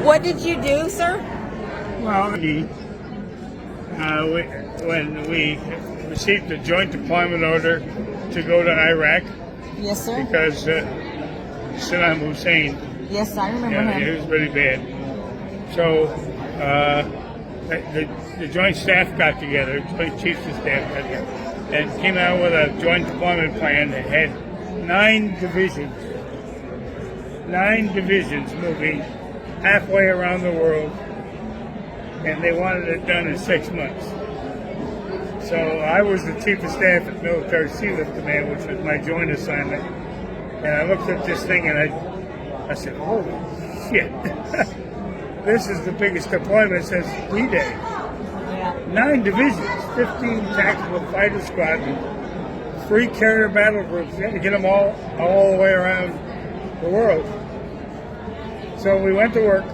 What did you do, sir? Well, when we received a joint deployment order to go to Iraq Yes, sir. because Saddam Hussein, Yes, I remember it him. was really bad. So the Joint Staff got together, Joint Chiefs of Staff got together, and came out with a joint deployment plan that had 9 divisions moving halfway around the world, and they wanted it done in 6 months. So I was the Chief of Staff at Military Sealift Command, which was my joint assignment, and I looked at this thing and I said, holy shit. This is the biggest deployment since D-Day. Yeah. 9 divisions, 15 tactical fighter squadrons, 3 carrier battle groups. You had to get them all the way around the world. So we went to work,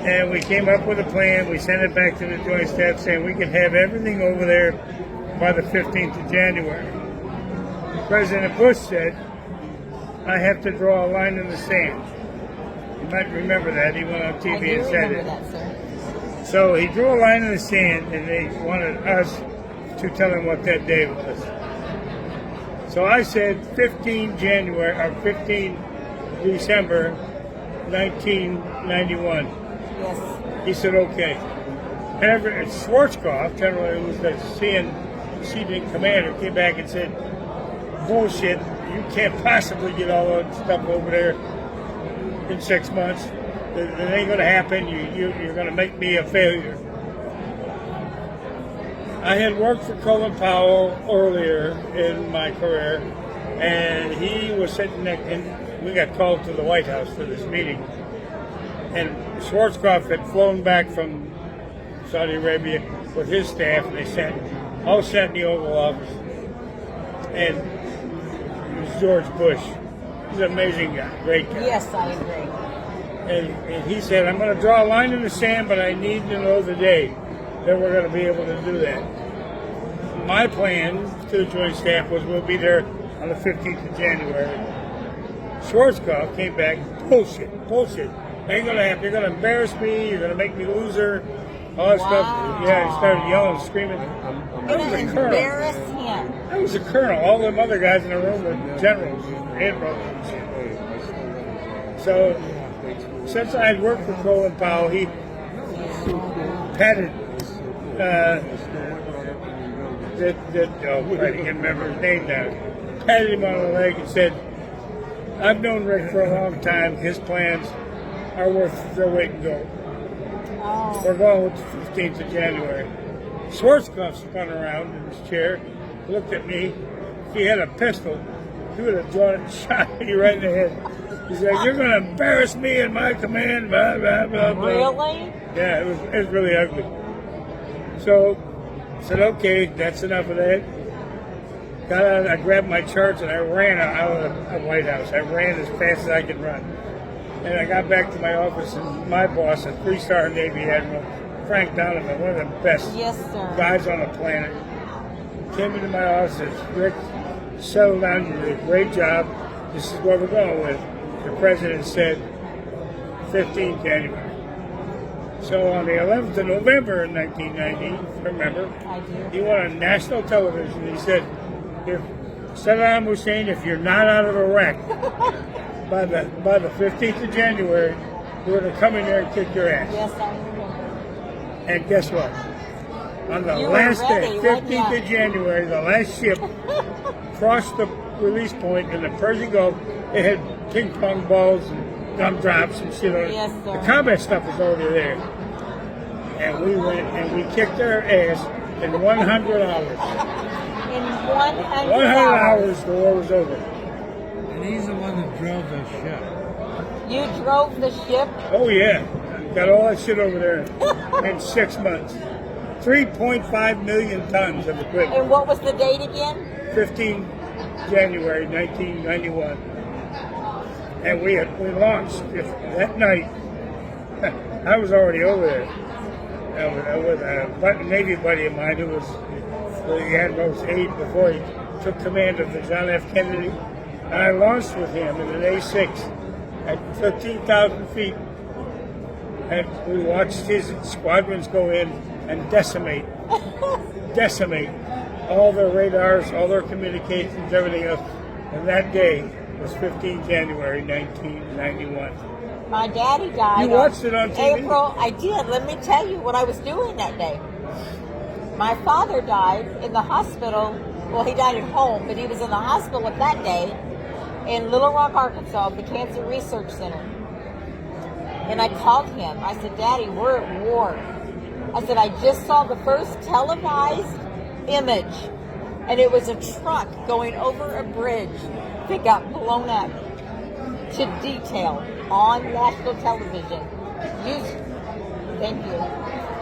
and we came up with a plan. We sent it back to the Joint Staff saying we could have everything over there by the 15th of January. President Bush said, I have to draw a line in the sand. You might remember that. He went on TV and said it. That, sir. So he drew a line in the sand, and they wanted us to tell him what that day was. So I said 15 December 1991. Yes. He said, okay. And Schwarzkopf, General, who was the CN commander, came back and said, bullshit, you can't possibly get all that stuff over there in 6 months. It ain't going to happen. You're going to make me a failure. I had worked for Colin Powell earlier in my career, and he was sitting there, and we got called to the White House for this meeting. And Schwarzkopf had flown back from Saudi Arabia with his staff, and they all sat in the Oval Office. And it was George Bush. He's an amazing guy, great guy. Yes, I agree. And he said, I'm going to draw a line in the sand, but I need to know the day that we're going to be able to do that. My plan to the Joint Staff was we'll be there on the 15th of January. Schwarzkopf came back, bullshit. Ain't going to happen. You're going to embarrass me. You're going to make me loser. All that stuff. Yeah, he started yelling and screaming. I was a colonel. Embarrass him. I was a colonel. All them other guys in the room were generals, admirals. So, since I had worked for Colin Powell, he patted I can't remember his name now. Patted him on the leg and said, I've known Rick for a long time. His plans are worth their weight in gold. Oh. We're going with the 15th of January. Schwarzkopf spun around in his chair, looked at me. If he had a pistol, he would have drawn it and shot me right in the head. He's like, you're going to embarrass me in my command, blah, blah, blah, blah. Really? Yeah, it was really ugly. So I said, okay, that's enough of that. Got out, I grabbed my charts and I ran out of the White House. I ran as fast as I could run. And I got back to my office, and my boss, a 3-star Navy Admiral, Frank Donovan, one of the best guys on the planet, came into my office and said, Rick, settle down, you did a great job. This is what we're going with. The president said 15 January. So on the 11th of November in 1990, remember, I do. he went on national television. He said, if Saddam Hussein, if you're not out of Iraq by the 15th of January, we're going to come in there and kick your ass. Yes, I remember. And guess what? On the You last were ready, day, 15th of January, the last ship crossed the release point in the Persian Gulf. It had ping pong balls and gumdrops and shit on it. Yes, sir. The combat stuff was already there. And we went and we kicked their ass in 100 hours. In 100 hours, the war was over. And he's the one that drove the ship. You drove the ship? Oh, yeah. Got all that shit over there in 6 months. 3.5 million tons of equipment. And what was the date again? 15 January 1991. And we launched that night. I was already over there. With a Navy buddy of mine who was the Admiral's aide before he took command of the John F. Kennedy. And I launched with him in an A-6 at 15,000 feet And we watched his squadrons go in and decimate all their radars, all their communications, everything else. And that day was 15 January 1991. My daddy died. You watched it on TV? April, I did. Let me tell you what I was doing that day. My father died in the hospital. Well, he died at home, but he was in the hospital that day in Little Rock, Arkansas, the Cancer Research Center. And I called him. I said, Daddy, we're at war. I said, I just saw the first televised image, and it was a truck going over a bridge that got blown up to detail on national television. Thank you.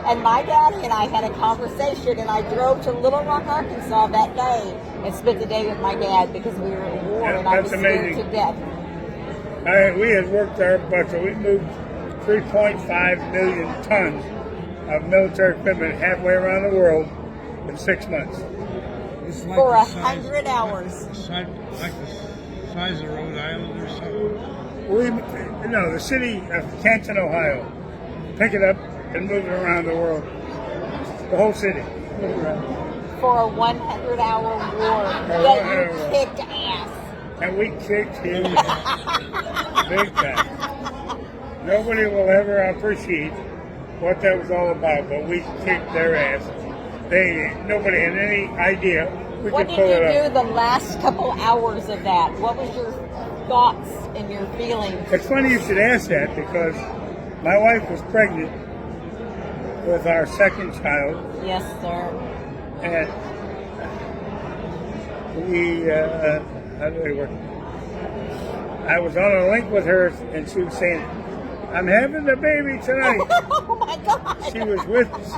And my daddy and I had a conversation, and I drove to Little Rock, Arkansas that day and spent the day with my dad because we were at war, and I was scared to death. We had worked our budget. We moved 3.5 million tons of military equipment halfway around the world in 6 months. It's like For the 100 hours. Like the size of Rhode Island or something. The city of Canton, Ohio. Pick it up and move it around the world. The whole city. For a 100-hour war that you kicked ass. And we kicked him big time. Nobody will ever appreciate what that was all about, but we kicked their ass. Nobody had any idea we What could did pull it you off. do the last couple hours of that? What was your thoughts and your feelings? It's funny you should ask that because my wife was pregnant with our second child, Yes, sir. and how do they work? I was on a link with her, and she was saying, "I'm having the baby tonight." Oh my God! She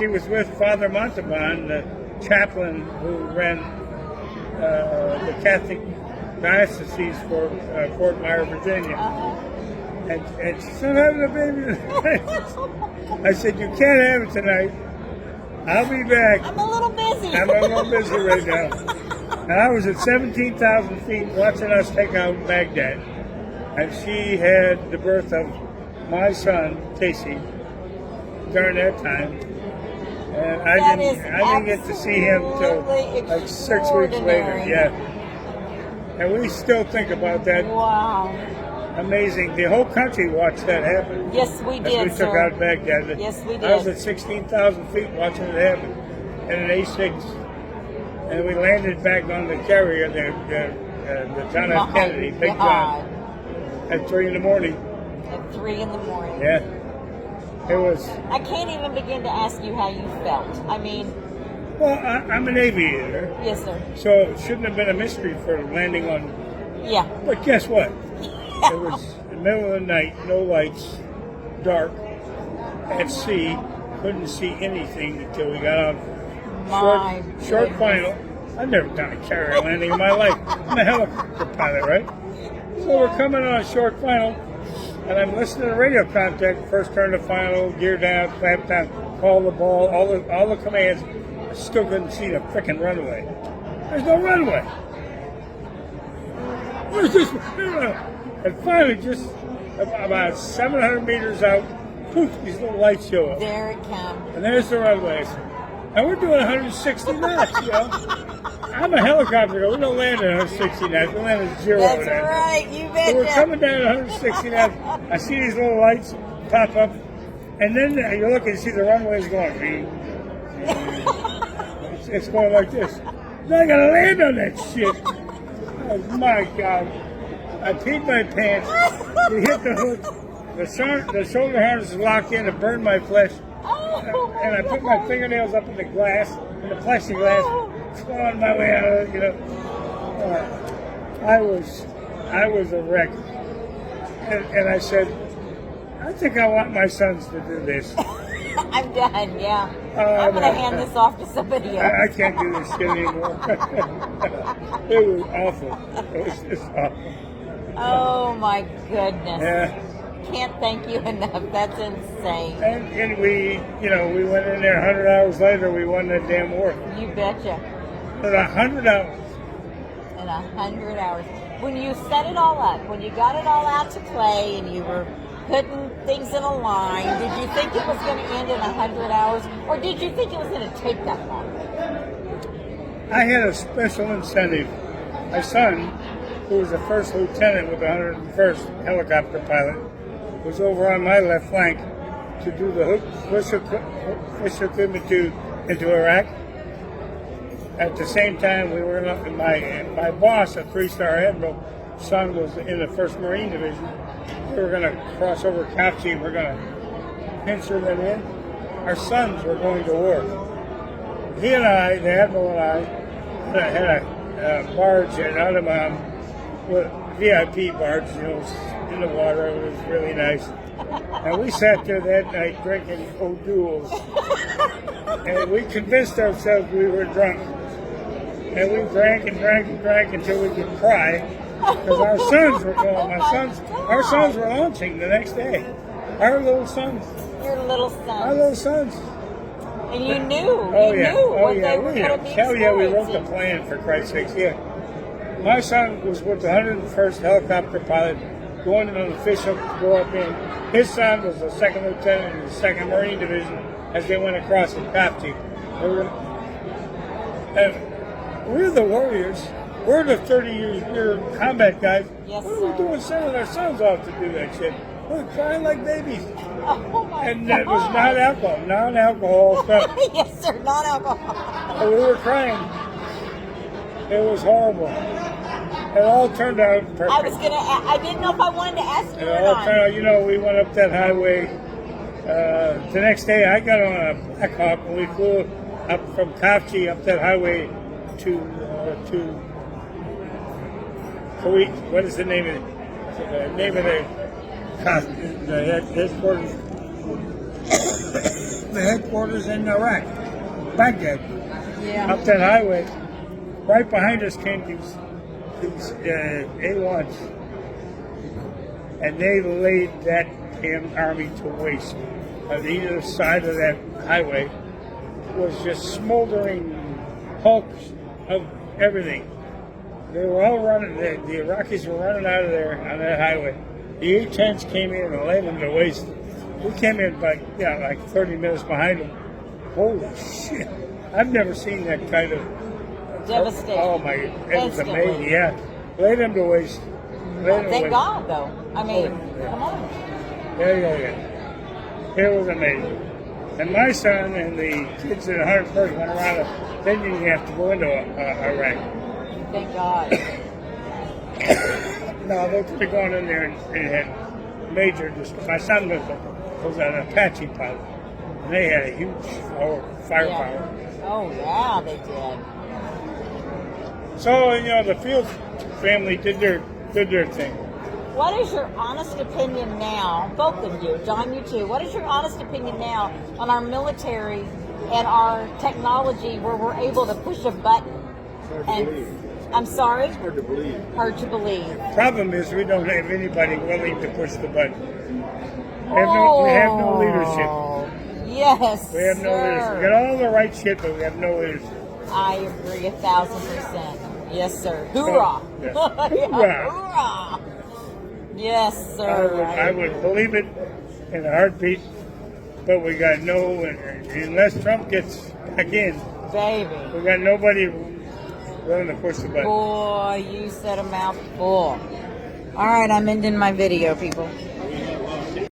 was with Father Montalban, the chaplain who ran the Catholic diocese for Fort Myer, Virginia. And she said, "I'm having a baby tonight." I said, "You can't have it tonight. I'll be back. I'm a little busy. I'm a little busy right now." And I was at 17,000 feet watching us take out Baghdad. And she had the birth of my son, Casey, during that time. And I didn't get to see him till like 6 weeks later. Yeah. And we still think about that. Wow. Amazing. The whole country watched that happen. Yes, we As did, we took sir. out Baghdad. Yes, we I was did. at 16,000 feet watching it happen in an A6. And we landed back on the carrier, the John F. Kennedy, Big John, at 3 in the morning. At 3 in the morning. Yeah. It was. I can't even begin to ask you how you felt. I mean, Well, I'm an aviator, yes, sir. so it shouldn't have been a mystery for landing on. Yeah. But guess what? It was the middle of the night, no lights, dark, at sea. Couldn't see anything until we got out. My Short goodness. final. I've never done a carrier landing in my life. I'm a helicopter pilot, right? So we're coming on a short final, and I'm listening to radio contact. First turn to final, gear down, flap down, call the ball, all the commands. I still couldn't see the frickin' runway. There's no runway. Where's this? And finally, just about 700 meters out, poof, these little lights show up. There it comes. And there's the runway. And we're doing 160 knots, you know. I'm a helicopter. We don't land at 160 knots. We land at 0 That's knots. right. You So betcha. we're coming down at 160 knots. I see these little lights pop up. And then you look and see the runway's going. It's going like this. Now I got to land on that shit. Oh, my God. I peed my pants. We hit the hook. The shoulder harness is locked in to burn my flesh. Oh, And I put my fingernails up in the glass, in the plexiglass, clawing my way out of it, you know. I was a wreck. And I said, I think I want my sons to do this. I'm done, yeah. Oh, I'm going to no. hand this off to somebody else. I can't do this shit anymore. It was awful. It was just awful. Oh, my goodness. Yeah. Can't thank you enough. That's insane. And we, we went in there 100 hours later, we won that damn war. You betcha. But 100 hours. In 100 hours. When you set it all up, when you got it all out to play and you were putting things in a line. Did you think it was going to end in 100 hours, or did you think it was going to take that long? I had a special incentive. My son, who was a first lieutenant with the 101st helicopter pilot, was over on my left flank to do the push equipment into Iraq. At the same time, we were my boss, a 3-star admiral, son was in the 1st Marine Division. We were going to cross over Kapchi and we're going to pincer them in. Our sons were going to war. He and I, the admiral and I, had a barge at Ottoman, with VIP barge, in the water. It was really nice. And we sat there that night drinking O'Doul's. And we convinced ourselves we were drunk. And we drank and drank and drank until we could cry. Because our sons were going. Our sons were launching the next day. Our little sons. Your little sons. Our little sons. And you knew. Oh, you yeah. knew Oh, what yeah. they were going to be Hell yeah, we wrote the experiencing. plan, for Christ's sakes, yeah. My son was with the 101st helicopter pilot going to the official to go up in. His son was a 2nd lieutenant in the 2nd Marine Division as they went across the Kapchi. We're the warriors. We're the 30-year combat guys. Yes, what are we doing sending our sons off to do that shit? We're crying like babies. Oh my And God. that was not alcohol, non-alcohol stuff. Yes, sir, non-alcohol. And we were crying. It was horrible. It all turned out perfect. I didn't know if I wanted to ask you It or all not. turned out, we went up that highway. The next day, I got on a Black Hawk and we flew up from Kapchi up that highway to Kuwait. What is the name of it? The name of the headquarters. The headquarters in Iraq, Baghdad. Yeah. Up that highway, right behind us came these A1s, and they laid that damn army to waste. On either side of that highway was just smoldering hulks of everything. They were all running. The Iraqis were running out of there on that highway. The A-10s came in and laid them to waste. We came in like 30 minutes behind them. Holy shit! I've never seen that kind of Devastating. Oh my! It was Instantly. amazing. Yeah, laid them to waste. Thank God, though. I mean, come on. Yeah. It was amazing. And my son and the kids in the 101st went around. They didn't have to go into Iraq. Thank God. No, they could have gone in there and had major. My son was an Apache pilot, and they had a huge firepower. Yeah. Oh, yeah, they did. So the Fields family did their thing. What is your honest opinion now, both of you, John, you too, what is your honest opinion now on our military and our technology where we're able to push a button? I'm sorry? It's hard to believe. Hard to believe. Problem is, we don't have anybody willing to push the button. We have no leadership. Yes, We have no leadership. We got all the right shit, but we have no leadership. I agree 1,000%. Yes, sir. Hoorah! Yes. Yeah, hoorah! Yes, sir. I would believe it in a heartbeat, but we got unless Trump gets back in, Baby. we got nobody willing to push the button. Boy, you said a mouthful. All right, I'm ending my video, people.